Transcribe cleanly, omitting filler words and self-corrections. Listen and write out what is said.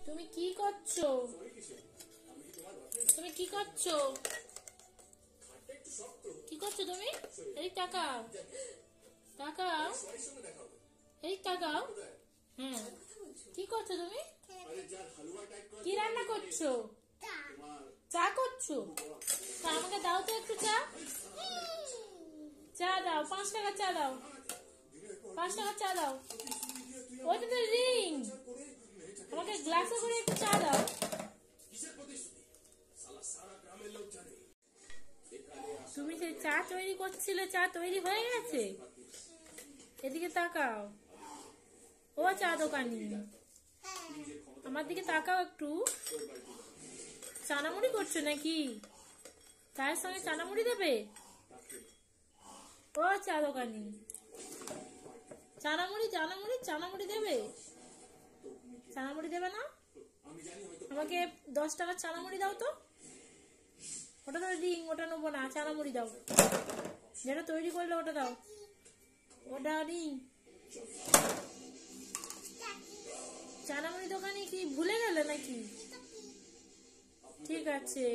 তুমি কি করছো? তুমি কি করছো? কি করছো তুমি? এই তাকাও, তাকাও, এই তাকাও। হ্যাঁ, কি করছো তুমি? কি রান্না করছো? চা করছো? তা আমাকে দাও তো একটু চা। চা দাও, 5 টাকা চা দাও, 5 টাকা চা দাও। ওইটা তো রিং, আমাকে গ্লাসে করে একটু চা দাও। তুমি সেই চা তৈরি করছিলে, চা তৈরি হয়ে গেছে? এদিকে তাকাও। ও চা দোকানি, আমার দিকে তাকাও একটু। চানামুড়ি করছো নাকি? চায়ের সঙ্গে চানামুড়ি দেবে? ও চা দোকানি, চানামুড়ি চানামুড়ি চানামুড়ি দেবে? চানামুড়ি দেবে না? আমাকে 10 টাকার চানামুড়ি দাও তো। ওটা তো রিং, ওটা নেবো না, চানামুড়ি দাও। যেটা তৈরি করলে ওটা দাও, ওটা রিং। চানামুড়ি দোকানে কি ভুলে গেলে নাকি? ঠিক আছে।